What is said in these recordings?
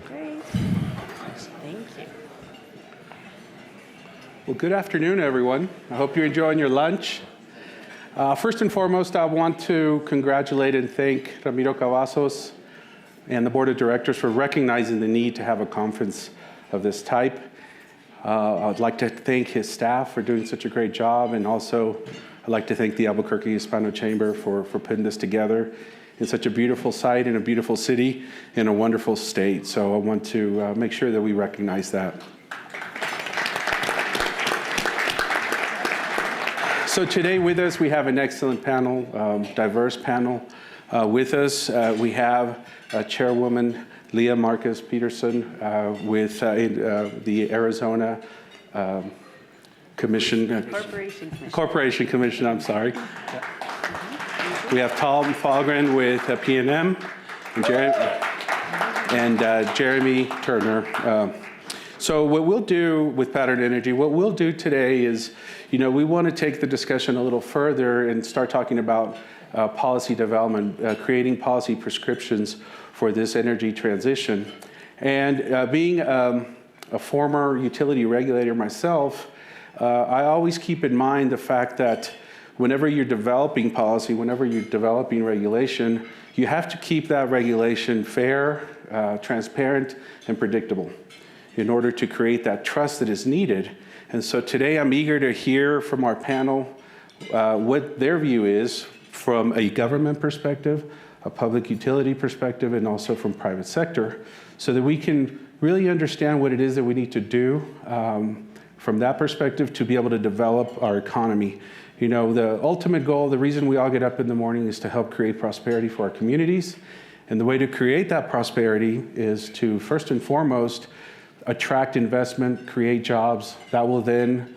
Great. Thank you. Well, good afternoon, everyone. I hope you're enjoying your lunch. First and foremost, I want to congratulate and thank Ramiro Cavazos and the Board of Directors for recognizing the need to have a conference of this type. I'd like to thank his staff for doing such a great job, and also I'd like to thank the Albuquerque Hispano Chamber for putting this together in such a beautiful site, in a beautiful city, in a wonderful state. So I want to make sure that we recognize that. So today with us, we have an excellent panel, diverse panel. With us, we have Chairwoman Leah Marquez Peterson with the Arizona Corporation Commission, I'm sorry. We have Tom Falgren with P&M and Jeremy Turner. So what we'll do with Pattern Energy, what we'll do today is, we want to take the discussion a little further and start talking about policy development, creating policy prescriptions for this energy transition. And being a former utility regulator myself, I always keep in mind the fact that whenever you're developing policy, whenever you're developing regulation, you have to keep that regulation fair, transparent, and predictable in order to create that trust that is needed. And so today I'm eager to hear from our panel what their view is from a government perspective, a public utility perspective, and also from private sector, so that we can really understand what it is that we need to do from that perspective to be able to develop our economy. The ultimate goal, the reason we all get up in the morning is to help create prosperity for our communities. And the way to create that prosperity is to, first and foremost, attract investment, create jobs. That will then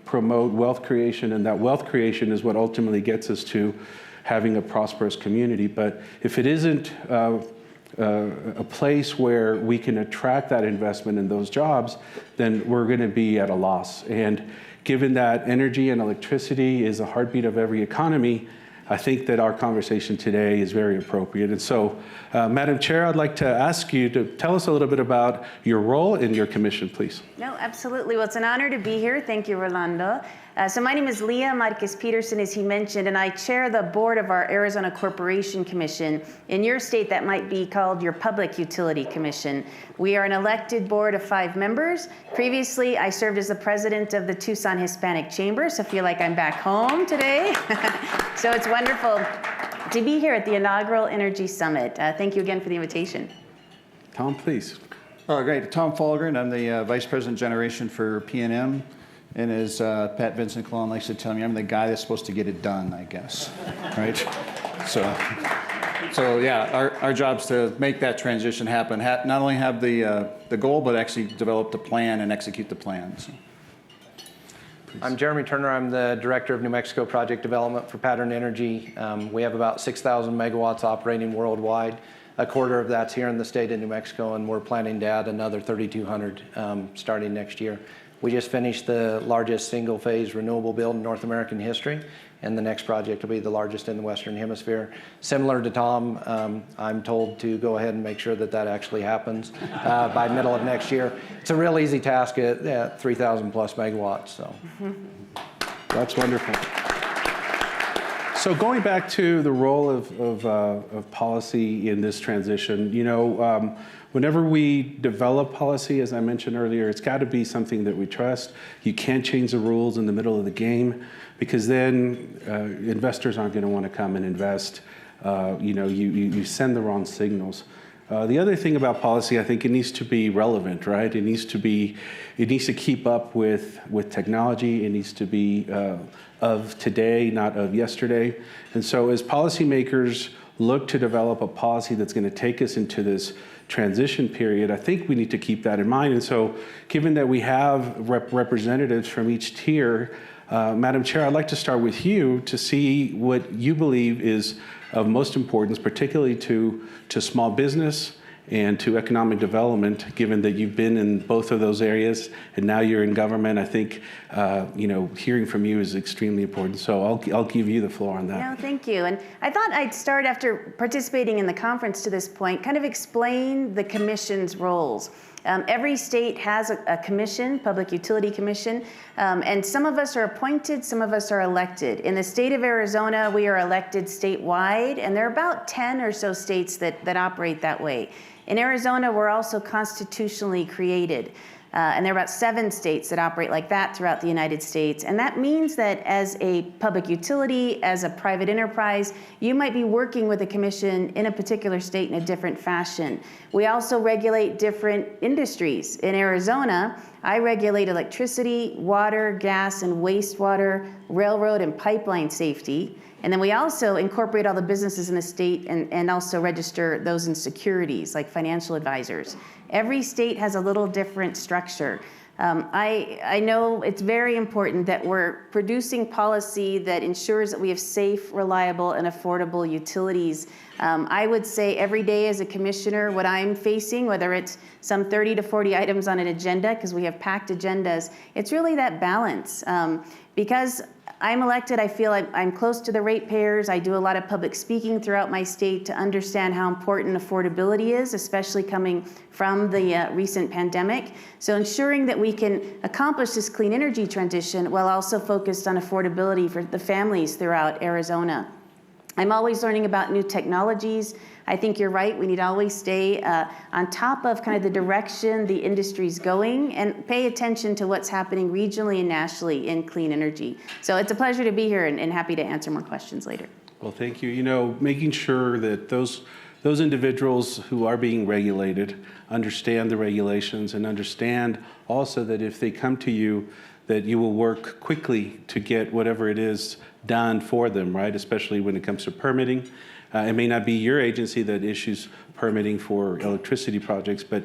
promote wealth creation, and that wealth creation is what ultimately gets us to having a prosperous community. But if it isn't a place where we can attract that investment and those jobs, then we're going to be at a loss. And given that energy and electricity is a heartbeat of every economy, I think that our conversation today is very appropriate. And so, Madam Chair, I'd like to ask you to tell us a little bit about your role in your commission, please. No, absolutely. Well, it's an honor to be here. Thank you, Rolando. So my name is Leah Marquez Peterson, as he mentioned, and I chair the board of our Arizona Corporation Commission. In your state, that might be called your Public Utility Commission. We are an elected board of 5 members. Previously, I served as the president of the Tucson Hispanic Chamber, so I feel like I'm back home today. So it's wonderful to be here at the inaugural Energy Summit. Thank you again for the invitation. Tom, please. Oh, great. Tom Falgren. I'm the Vice President Generation for P&M. And as Pat Vincent Colon likes to tell me, I'm the guy that's supposed to get it done, I guess, right? So yeah, our job's to make that transition happen. Not only have the goal, but actually develop the plan and execute the plan. So. I'm Jeremy Turner. I'm the Director of New Mexico Project Development for Pattern Energy. We have about 6,000 megawatts operating worldwide. A quarter of that's here in the state of New Mexico, and we're planning to add another 3,200 starting next year. We just finished the largest single-phase renewable build in North American history, and the next project will be the largest in the Western Hemisphere. Similar to Tom, I'm told to go ahead and make sure that that actually happens by middle of next year. It's a real easy task at 3,000 plus megawatts. So That's wonderful. So going back to the role of policy in this transition, whenever we develop policy, as I mentioned earlier, it's got to be something that we trust. You can't change the rules in the middle of the game, because then investors aren't going to want to come and invest. You send the wrong signals. The other thing about policy, I think it needs to be relevant, right? It needs to keep up with technology. It needs to be of today, not of yesterday. And so as policymakers look to develop a policy that's going to take us into this transition period, I think we need to keep that in mind. And so given that we have representatives from each tier, Madam Chair, I'd like to start with you to see what you believe is of most importance, particularly to small business and to economic development, given that you've been in both of those areas and now you're in government. I think hearing from you is extremely important. So I'll give you the floor on that. No, thank you. And I thought I'd start, after participating in the conference to this point, kind of explain the commission's roles. Every state has a commission, Public Utility Commission, and some of us are appointed, some of us are elected. In the state of Arizona, we are elected statewide, and there are about 10 or so states that operate that way. In Arizona, we're also constitutionally created. And there are about 7 states that operate like that throughout the United States. And that means that as a public utility, as a private enterprise, you might be working with a commission in a particular state in a different fashion. We also regulate different industries. In Arizona, I regulate electricity, water, gas, and wastewater, railroad and pipeline safety. And then we also incorporate all the businesses in the state and also register those in securities, like financial advisors. Every state has a little different structure. I know it's very important that we're producing policy that ensures that we have safe, reliable, and affordable utilities. I would say every day as a commissioner, what I'm facing, whether it's some 30 to 40 items on an agenda, because we have packed agendas, it's really that balance. Because I'm elected, I feel I'm close to the ratepayers. I do a lot of public speaking throughout my state to understand how important affordability is, especially coming from the recent pandemic. So ensuring that we can accomplish this clean energy transition while also focused on affordability for the families throughout Arizona. I'm always learning about new technologies. I think you're right. We need to always stay on top of kind of the direction the industry's going and pay attention to what's happening regionally and nationally in clean energy. So it's a pleasure to be here and happy to answer more questions later. Well, thank you. You know, making sure that those individuals who are being regulated understand the regulations and understand also that if they come to you, that you will work quickly to get whatever it is done for them, right? Especially when it comes to permitting. It may not be your agency that issues permitting for electricity projects, but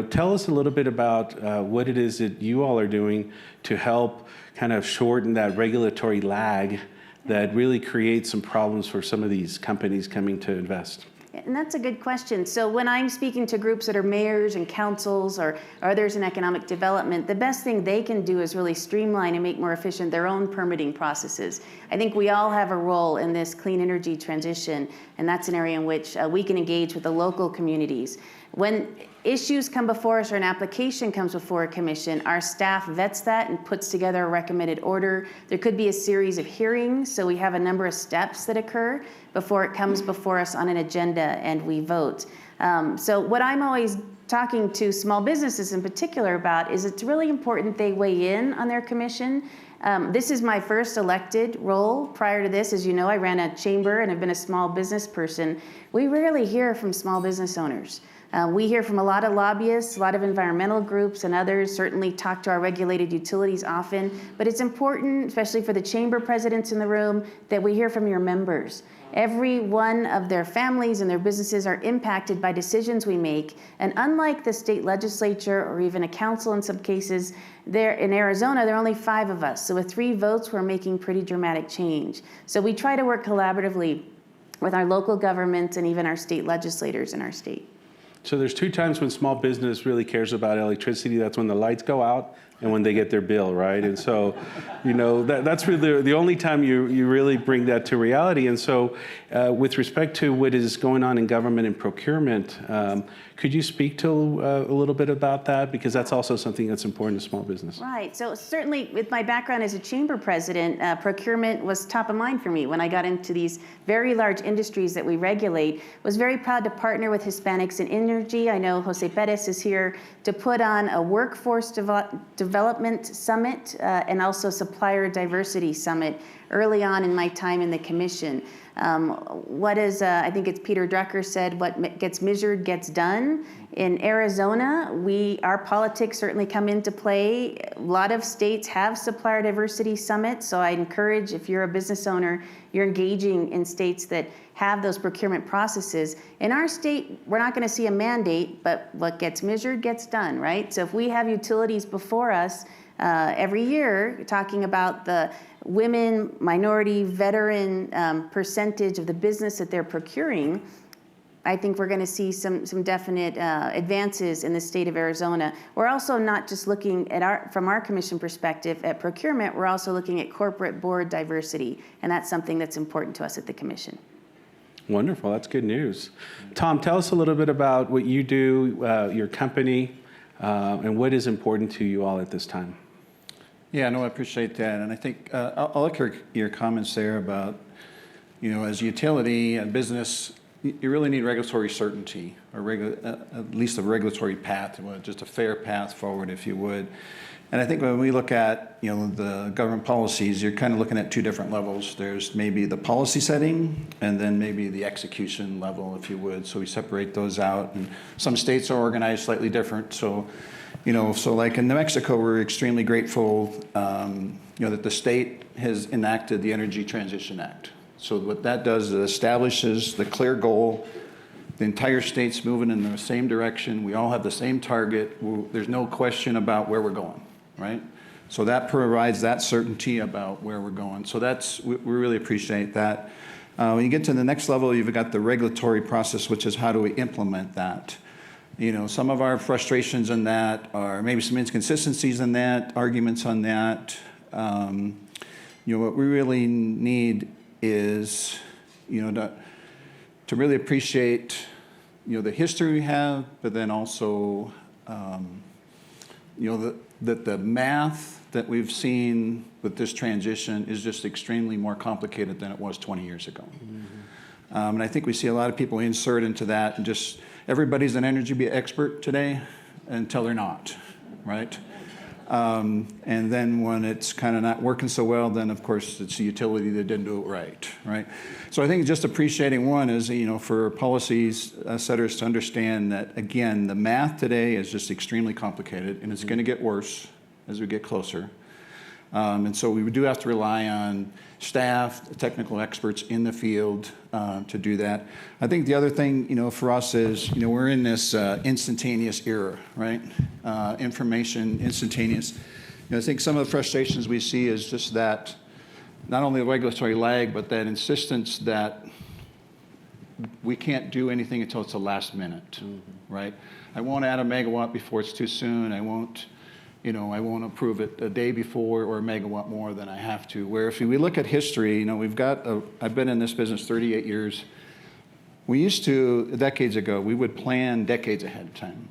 tell us a little bit about what it is that you all are doing to help kind of shorten that regulatory lag that really creates some problems for some of these companies coming to invest. And that's a good question. So when I'm speaking to groups that are mayors and councils or others in economic development, the best thing they can do is really streamline and make more efficient their own permitting processes. I think we all have a role in this clean energy transition, and that's an area in which we can engage with the local communities. When issues come before us or an application comes before a commission, our staff vets that and puts together a recommended order. There could be a series of hearings, so we have a number of steps that occur before it comes before us on an agenda and we vote. So what I'm always talking to small businesses in particular about is it's really important they weigh in on their commission. This is my first elected role. Prior to this, as you know, I ran a chamber and have been a small business person. We rarely hear from small business owners. We hear from a lot of lobbyists, a lot of environmental groups and others, certainly talk to our regulated utilities often, but it's important, especially for the chamber presidents in the room, that we hear from your members. Every one of their families and their businesses are impacted by decisions we make, and unlike the state legislature or even a council in some cases, there in Arizona, there are only 5 of us, so with 3 votes, we're making pretty dramatic change. So we try to work collaboratively with our local governments and even our state legislators in our state. So there's 2 times when small business really cares about electricity. That's when the lights go out and when they get their bill, right? And so, that's really the only time you really bring that to reality. And so with respect to what is going on in government and procurement, could you speak to a little bit about that? Because that's also something that's important to small business. Right. So certainly with my background as a chamber president, procurement was top of mind for me when I got into these very large industries that we regulate. Was very proud to partner with Hispanics in energy. I know Jose Perez is here to put on a workforce development summit and also supplier diversity summit early on in my time in the commission. I think it's Peter Drucker said, what gets measured gets done. In Arizona, our politics certainly come into play. A lot of states have supplier diversity summits, so I encourage, if you're a business owner, you're engaging in states that have those procurement processes. In our state, we're not going to see a mandate, but what gets measured gets done, right? So if we have utilities before us every year talking about the women, minority, veteran percentage of the business that they're procuring, I think we're going to see some definite advances in the state of Arizona. We're also not just looking at from our commission perspective at procurement, we're also looking at corporate board diversity, and that's something that's important to us at the commission. Wonderful, that's good news. Tom, tell us a little bit about what you do, your company, and what is important to you all at this time. Yeah, no, I appreciate that. And I think I'll like your comments there about, as a utility and business, you really need regulatory certainty, or at least a regulatory path, just a fair path forward, if you would. And I think when we look at, the government policies, you're kind of looking at two different levels. There's maybe the policy setting, and then maybe the execution level, if you would. So we separate those out. And some states are organized slightly different. So, so like in New Mexico, we're extremely grateful, that the state has enacted the Energy Transition Act. So what that does is it establishes the clear goal. The entire state's moving in the same direction. We all have the same target. There's no question about where we're going, right? So that provides that certainty about where we're going. So we really appreciate that. When you get to the next level, you've got the regulatory process, which is how do we implement that? Some of our frustrations in that are maybe some inconsistencies in that, arguments on that. What we really need is, to really appreciate, the history we have, but then also, that the math that we've seen with this transition is just extremely more complicated than it was 20 years ago. Mm-hmm. And I think we see a lot of people insert into that, and just everybody's an energy expert today until they're not, right? And then when it's kind of not working so well, then of course it's the utility that didn't do it right? So I think just appreciating one is, for policies setters to understand that, again, the math today is just extremely complicated, and it's going to get worse as we get closer. And so we do have to rely on staff, technical experts in the field to do that. I think the other thing, for us is, we're in this instantaneous era, right? Information, instantaneous. I think some of the frustrations we see is just that, not only the regulatory lag, but that insistence that we can't do anything until it's the last minute, right? I won't add a megawatt before it's too soon. I won't approve it a day before or a megawatt more than I have to. Where if we look at history, I've been in this business 38 years. We used to, decades ago, we would plan decades ahead of time.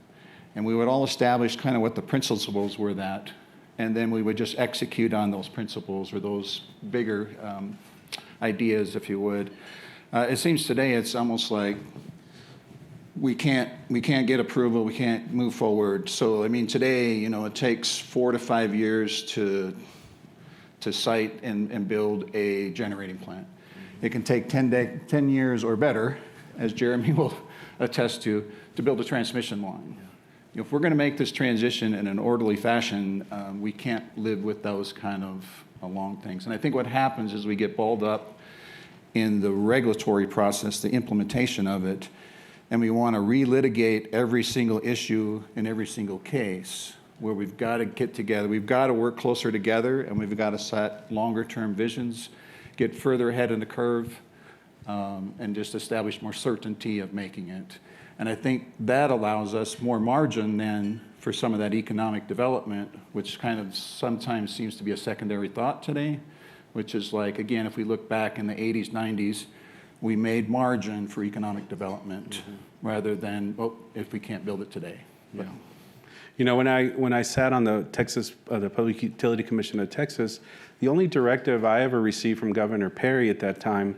And we would all establish kind of what the principles were that, and then we would just execute on those principles or those bigger ideas, if you would. It seems today it's almost like we can't get approval, we can't move forward. So today, it takes 4 to 5 years to site and build a generating plant. It can take 10 years or better, as Jeremy will attest to build a transmission line. If we're going to make this transition in an orderly fashion, we can't live with those kind of long things. And I think what happens is we get balled up in the regulatory process, the implementation of it, and we want to relitigate every single issue in every single case, where we've got to get together. We've got to work closer together, and we've got to set longer-term visions, get further ahead in the curve, and just establish more certainty of making it. And I think that allows us more margin than for some of that economic development, which kind of sometimes seems to be a secondary thought today, which is like, again, if we look back in the 80s, 90s, we made margin for economic development rather than, if we can't build it today. Yeah. When I sat on the Public Utility Commission of Texas, the only directive I ever received from Governor Perry at that time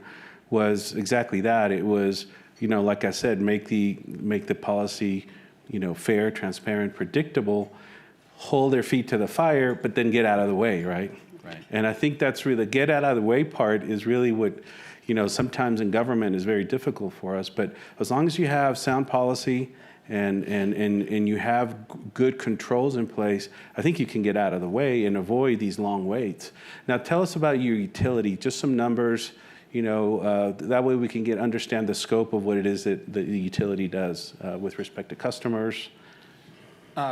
was exactly that. It was, like I said, make the policy, fair, transparent, predictable, hold their feet to the fire, but then get out of the way, right? Right. And I think that's really, the get out of the way part is really what, sometimes in government is very difficult for us. But as long as you have sound policy and you have good controls in place, I think you can get out of the way and avoid these long waits. Now, tell us about your utility, just some numbers, that way we can understand the scope of what it is that the utility does with respect to customers. We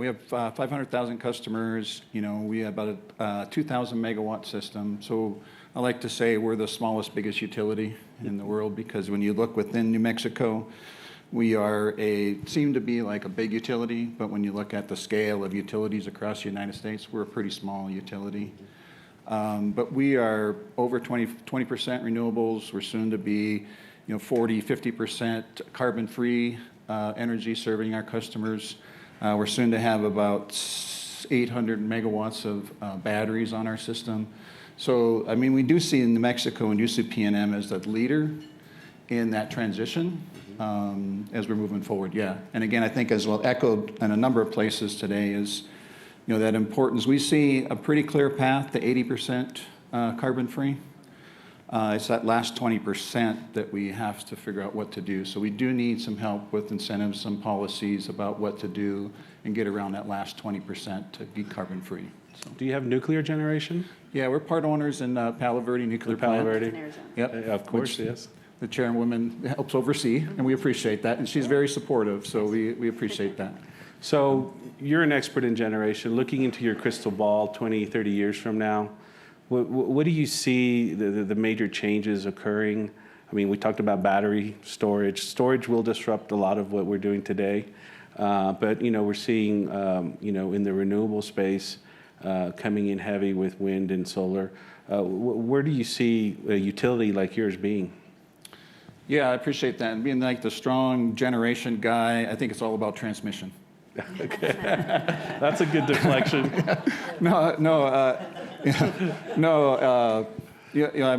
have 500,000 customers. We have about a 2,000 megawatt system. So I like to say we're the smallest, biggest utility in the world, because when you look within New Mexico, we seem to be like a big utility, but when you look at the scale of utilities across the United States, we're a pretty small utility. But we are over 20% renewables. We're soon to be 40, 50% carbon-free energy serving our customers. We're soon to have about 800 megawatts of batteries on our system. So, I mean, we do see in New Mexico and do see PNM as the leader in that transition as we're moving forward, yeah. And again, I think as well echoed in a number of places today is, that importance. We see a pretty clear path to 80% carbon-free. It's that last 20% that we have to figure out what to do. So we do need some help with incentives, some policies about what to do and get around that last 20% to be carbon-free. So. Do you have nuclear generation? Yeah, we're part owners in Palo Verde Nuclear Plant. Palo Verde? In Arizona. Yep. Of course, yes. The chairwoman helps oversee, and we appreciate that. And she's very supportive, so we appreciate that. So you're an expert in generation. Looking into your crystal ball 20, 30 years from now, what do you see the major changes occurring? I mean, we talked about battery storage. Storage will disrupt a lot of what we're doing today. But, we're seeing, in the renewable space, coming in heavy with wind and solar. Where do you see a utility like yours being? Yeah, I appreciate that. And being like the strong generation guy, I think it's all about transmission. Okay. That's a good deflection. I'm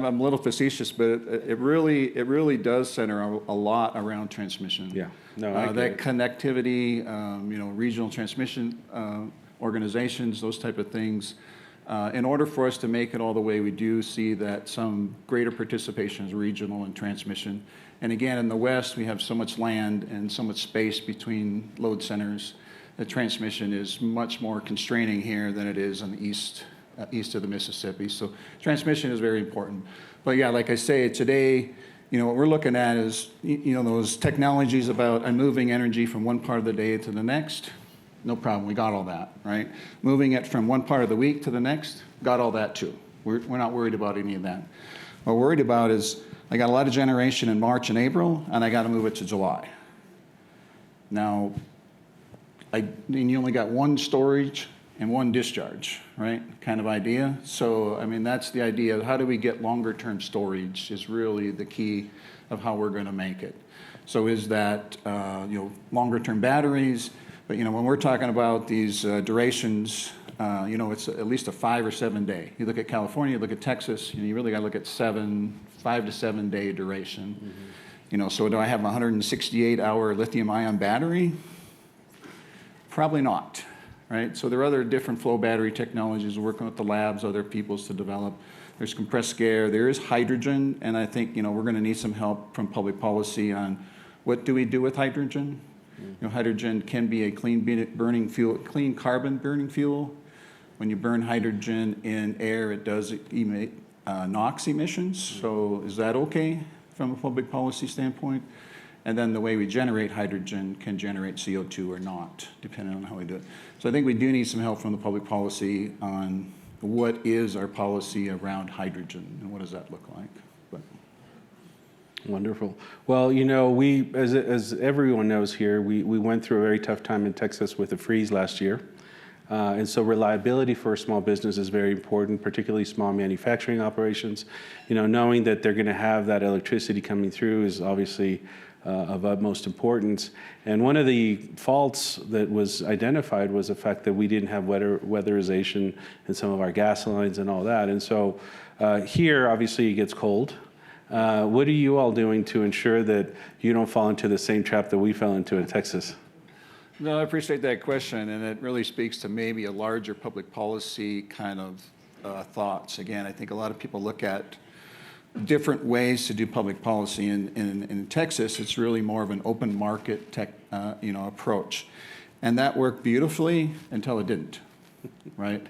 a little facetious, but it really does center a lot around transmission. Yeah. No, I get that it. connectivity, regional transmission organizations, those type of things. In order for us to make it all the way, we do see that some greater participation is regional and transmission. And again, in the West, we have so much land and so much space between load centers. The transmission is much more constraining here than it is on the east of the Mississippi. So transmission is very important. But yeah, like I say, today, what we're looking at is, those technologies about moving energy from one part of the day to the next. No problem, we got all that, right? Moving it from one part of the week to the next, got all that too. We're not worried about any of that. What we're worried about is, I got a lot of generation in March and April, and I got to move it to July. Now, you only got one storage and one discharge, right? Kind of idea. So, I mean, that's the idea. How do we get longer term storage is really the key of how we're going to make it. So is that, longer term batteries? But, when we're talking about these durations, it's at least a 5 or 7 day. You look at California, you look at Texas, you really got to look at 5 to 7 day duration. Mm-hmm. So do I have a 168-hour lithium-ion battery? Probably not, right? So there are other different flow battery technologies we're working with the labs, other peoples to develop. There's compressed air, there is hydrogen, and I think, we're going to need some help from public policy on what do we do with hydrogen? Hydrogen can be a clean burning fuel, clean carbon burning fuel. When you burn hydrogen in air, it does emit NOx emissions. So is that okay from a public policy standpoint? And then the way we generate hydrogen can generate CO2 or not, depending on how we do it. So I think we do need some help from the public policy on what is our policy around hydrogen and what does that look like. But. Wonderful. Well, we, as everyone knows here, we went through a very tough time in Texas with the freeze last year. And so reliability for a small business is very important, particularly small manufacturing operations. Knowing that they're going to have that electricity coming through is obviously of utmost importance. And one of the faults that was identified was the fact that we didn't have weatherization in some of our gas lines and all that. And so here, obviously, it gets cold. What are you all doing to ensure that you don't fall into the same trap that we fell into in Texas? No, I appreciate that question, and it really speaks to maybe a larger public policy kind of thoughts. Again, I think a lot of people look at different ways to do public policy. In Texas, it's really more of an open market approach, and that worked beautifully until it didn't, right?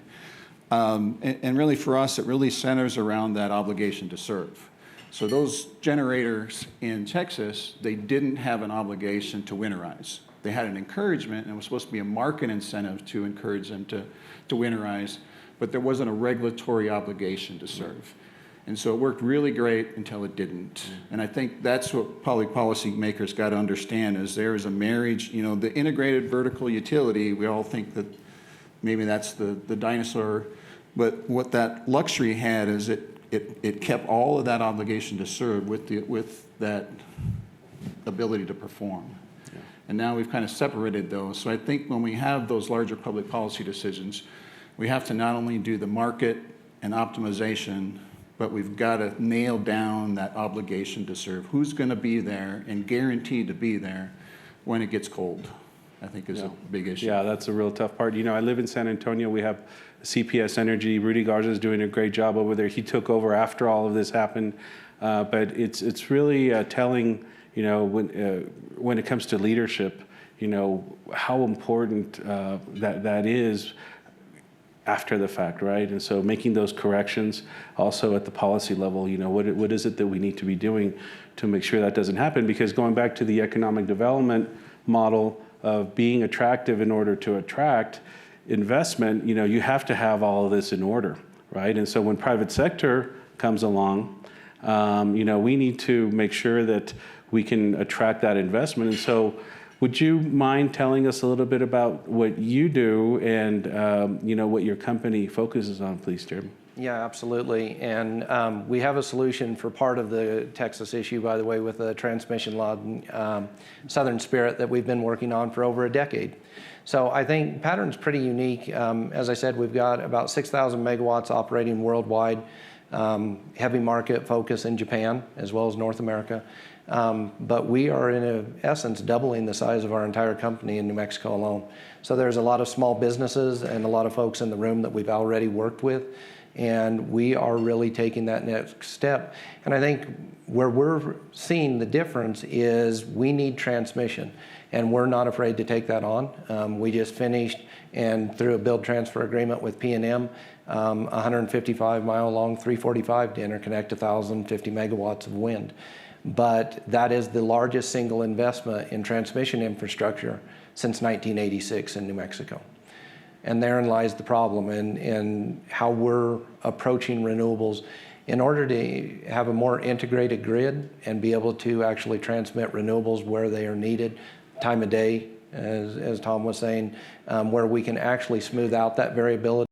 And really for us, it really centers around that obligation to serve. So those generators in Texas, they didn't have an obligation to winterize. They had an encouragement, and it was supposed to be a market incentive to encourage them to winterize, but there wasn't a regulatory obligation to serve. And so it worked really great until it didn't. And I think that's what public policy makers got to understand is there is a marriage, you know, the integrated vertical utility, we all think that maybe that's the dinosaur, but what that luxury had is it kept all of that obligation to serve with that ability to perform. Yeah. And now we've kind of separated those. So I think when we have those larger public policy decisions, we have to not only do the market and optimization, but we've got to nail down that obligation to serve. Who's going to be there and guaranteed to be there when it gets cold, I think is a big issue. Yeah, that's a real tough part. You know, I live in San Antonio. We have CPS Energy. Rudy Garza is doing a great job over there. He took over after all of this happened. But it's really telling, you know, when it comes to leadership, you know, how important that is after the fact, right? And so making those corrections also at the policy level, you know, what is it that we need to be doing to make sure that doesn't happen? Because going back to the economic development model of being attractive in order to attract investment, you know, you have to have all of this in order, right? And so when private sector comes along, you know, we need to make sure that we can attract that investment. And so would you mind telling us a little bit about what you do and, you know, what your company focuses on, please, Jeremy? Yeah, absolutely. And we have a solution for part of the Texas issue, by the way, with the transmission law, Southern Spirit, that we've been working on for over a decade. So I think Pattern's pretty unique. As I said, we've got about 6,000 megawatts operating worldwide, heavy market focus in Japan as well as North America. But we are in essence doubling the size of our entire company in New Mexico alone. So there's a lot of small businesses and a lot of folks in the room that we've already worked with. And we are really taking that next step. And I think where we're seeing the difference is we need transmission. And we're not afraid to take that on. We just finished and through a build transfer agreement with P&M, 155-mile long 345 to interconnect 1,050 megawatts of wind. But that is the largest single investment in transmission infrastructure since 1986 in New Mexico. And therein lies the problem in how we're approaching renewables. In order to have a more integrated grid and be able to actually transmit renewables where they are needed, time of day, as Tom was saying, where we can actually smooth out that variability.